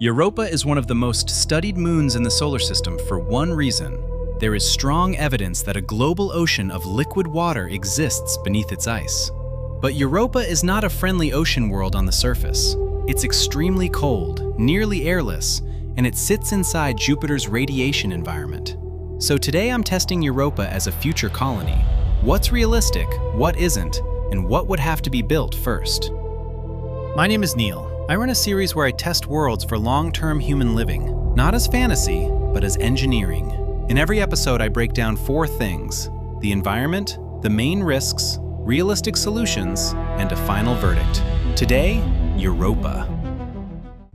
Europa is one of the most studied moons in the solar system for one reason. There is strong evidence that a global ocean of liquid water exists beneath its ice. But Europa is not a friendly ocean world on the surface. It's extremely cold, nearly airless, and it sits inside Jupiter's radiation environment. So today I'm testing Europa as a future colony. What's realistic, what isn't, and what would have to be built first? My name is Neil. I run a series where I test worlds for long-term human living, not as fantasy, but as engineering. In every episode, I break down 4 things: the environment, the main risks, realistic solutions, and a final verdict. Today, Europa.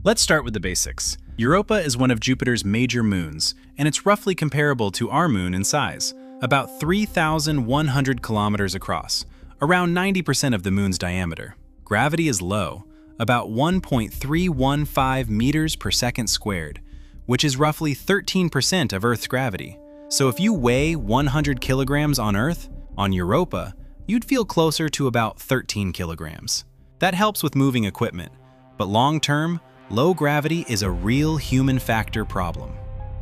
Let's start with the basics. Europa is one of Jupiter's major moons, and it's roughly comparable to our moon in size, about 3,100 kilometers across, around 90% of the moon's diameter. Gravity is low, about 1.315 meters per second squared, which is roughly 13% of Earth's gravity. So if you weigh 100 kilograms on Earth, on Europa, you'd feel closer to about 13 kilograms. That helps with moving equipment, but long-term, low gravity is a real human factor problem.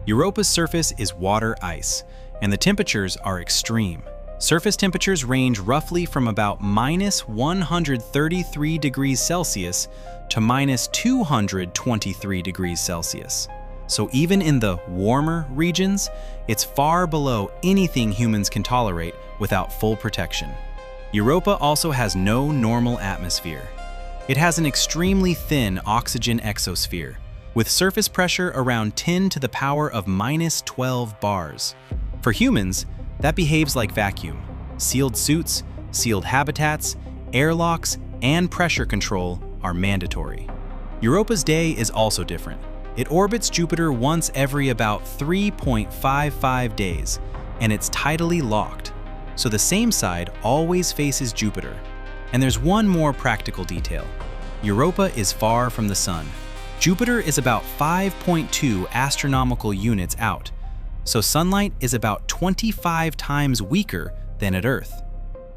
Europa's surface is water ice, and the temperatures are extreme. Surface temperatures range roughly from about minus 133 degrees Celsius to minus 223 degrees Celsius. So even in the warmer regions, it's far below anything humans can tolerate without full protection. Europa also has no normal atmosphere. It has an extremely thin oxygen exosphere, with surface pressure around 10 to the power of minus 12 bars. For humans, that behaves like vacuum. Sealed suits, sealed habitats, airlocks, and pressure control are mandatory. Europa's day is also different. It orbits Jupiter once every about 3.55 days, and it's tidally locked, so the same side always faces Jupiter. And there's one more practical detail. Europa is far from the Sun. Jupiter is about 5.2 astronomical units out, so sunlight is about 25 times weaker than at Earth.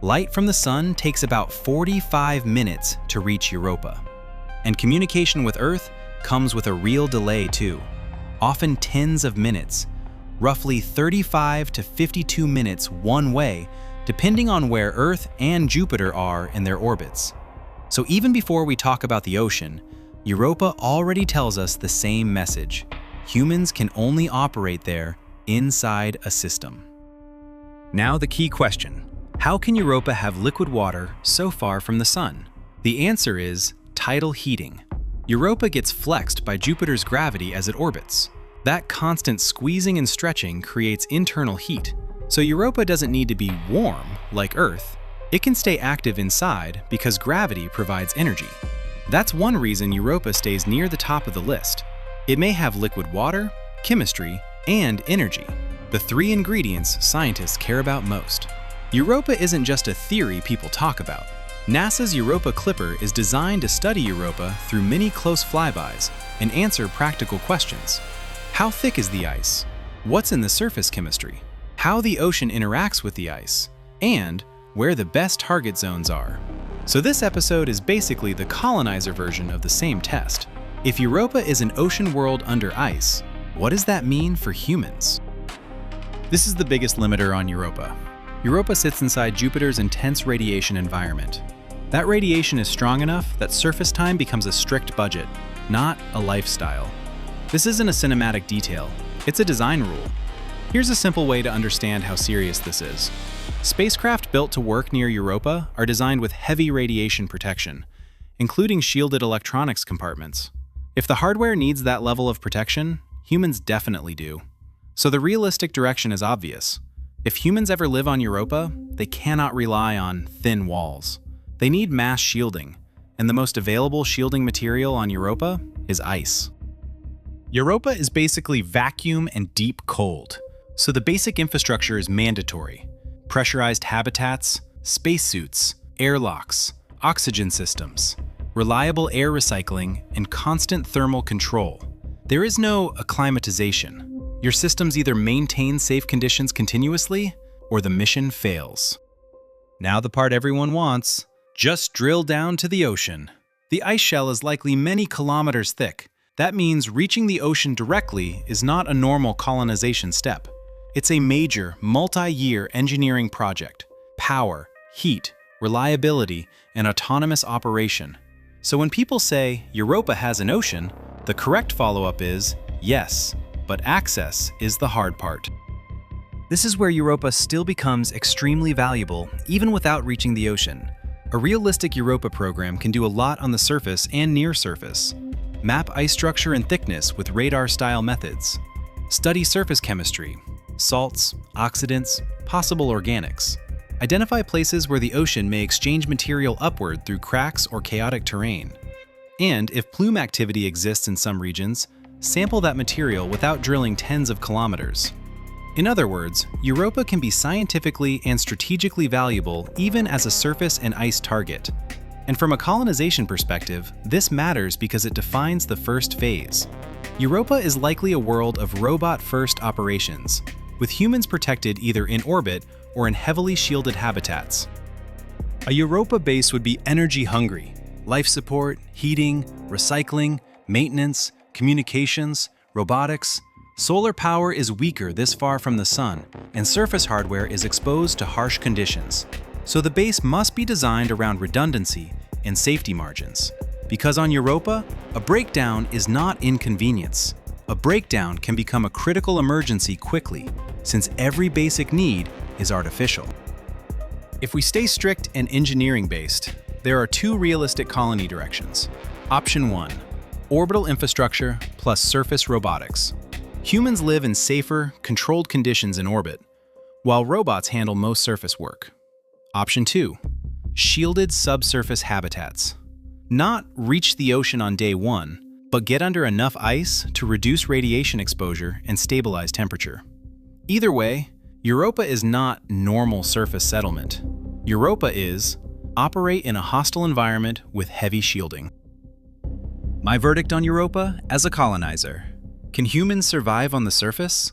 Light from the Sun takes about 45 minutes to reach Europa. And communication with Earth comes with a real delay too, often tens of minutes, roughly 35 to 52 minutes one way, depending on where Earth and Jupiter are in their orbits. So even before we talk about the ocean, Europa already tells us the same message. Humans can only operate there inside a system. Now the key question: how can Europa have liquid water so far from the Sun? The answer is tidal heating. Europa gets flexed by Jupiter's gravity as it orbits. That constant squeezing and stretching creates internal heat, so Europa doesn't need to be warm like Earth. It can stay active inside because gravity provides energy. That's one reason Europa stays near the top of the list. It may have liquid water, chemistry, and energy, the 3 ingredients scientists care about most. Europa isn't just a theory people talk about. NASA's Europa Clipper is designed to study Europa through many close flybys and answer practical questions. How thick is the ice? What's in the surface chemistry? How the ocean interacts with the ice? And where the best target zones are. So this episode is basically the colonizer version of the same test. If Europa is an ocean world under ice, what does that mean for humans? This is the biggest limiter on Europa. Europa sits inside Jupiter's intense radiation environment. That radiation is strong enough that surface time becomes a strict budget, not a lifestyle. This isn't a cinematic detail, it's a design rule. Here's a simple way to understand how serious this is. Spacecraft built to work near Europa are designed with heavy radiation protection, including shielded electronics compartments. If the hardware needs that level of protection, humans definitely do. So the realistic direction is obvious. If humans ever live on Europa, they cannot rely on thin walls. They need mass shielding, and the most available shielding material on Europa is ice. Europa is basically vacuum and deep cold, so the basic infrastructure is mandatory. Pressurized habitats, spacesuits, airlocks, oxygen systems, reliable air recycling, and constant thermal control. There is no acclimatization. Your systems either maintain safe conditions continuously, or the mission fails. Now the part everyone wants. Just drill down to the ocean. The ice shell is likely many kilometers thick, That means reaching the ocean directly is not a normal colonization step. It's a major, multi-year engineering project. Power, heat, reliability, and autonomous operation. So when people say Europa has an ocean, the correct follow-up is yes, but access is the hard part. This is where Europa still becomes extremely valuable, even without reaching the ocean. A realistic Europa program can do a lot on the surface and near surface. Map ice structure and thickness with radar-style methods. Study surface chemistry, salts, oxidants, possible organics. Identify places where the ocean may exchange material upward through cracks or chaotic terrain. And if plume activity exists in some regions, sample that material without drilling tens of kilometers. In other words, Europa can be scientifically and strategically valuable even as a surface and ice target. And from a colonization perspective, this matters because it defines the first phase. Europa is likely a world of robot-first operations, with humans protected either in orbit or in heavily shielded habitats. A Europa base would be energy-hungry. Life support, heating, recycling, maintenance, communications, robotics. Solar power is weaker this far from the sun, and surface hardware is exposed to harsh conditions. So the base must be designed around redundancy and safety margins. Because on Europa, a breakdown is not inconvenience. A breakdown can become a critical emergency quickly, since every basic need is artificial. If we stay strict and engineering-based, there are two realistic colony directions. Option 1, orbital infrastructure plus surface robotics. Humans live in safer, controlled conditions in orbit, while robots handle most surface work. Option 2, shielded subsurface habitats. Not reach the ocean on day 1, but get under enough ice to reduce radiation exposure and stabilize temperature. Either way, Europa is not normal surface settlement. Europa is operate in a hostile environment with heavy shielding. My verdict on Europa as a colonizer. Can humans survive on the surface?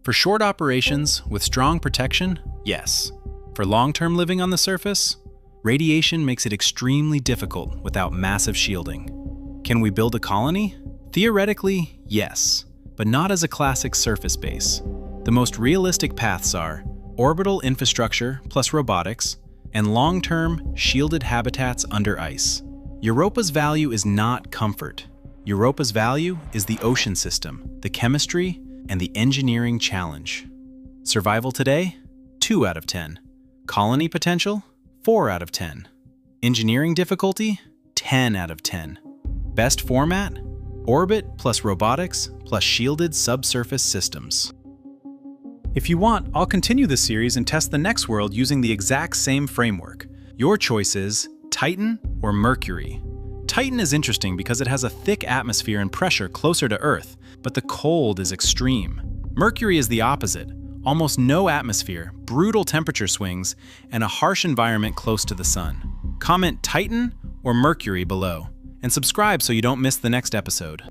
For short operations with strong protection, yes. For long-term living on the surface, radiation makes it extremely difficult without massive shielding. Can we build a colony? Theoretically, yes, but not as a classic surface base. The most realistic paths are orbital infrastructure plus robotics and long-term shielded habitats under ice. Europa's value is not comfort. Europa's value is the ocean system, the chemistry, and the engineering challenge. Survival today? 2 out of 10. Colony potential? 4 out of 10. Engineering difficulty? 10 out of 10. Best format? Orbit plus robotics plus shielded subsurface systems. If you want, I'll continue this series and test the next world using the exact same framework. Your choice is Titan or Mercury. Titan is interesting because it has a thick atmosphere and pressure closer to Earth, but the cold is extreme. Mercury is the opposite. Almost no atmosphere, brutal temperature swings, and a harsh environment close to the sun. Comment Titan or Mercury below, and subscribe so you don't miss the next episode.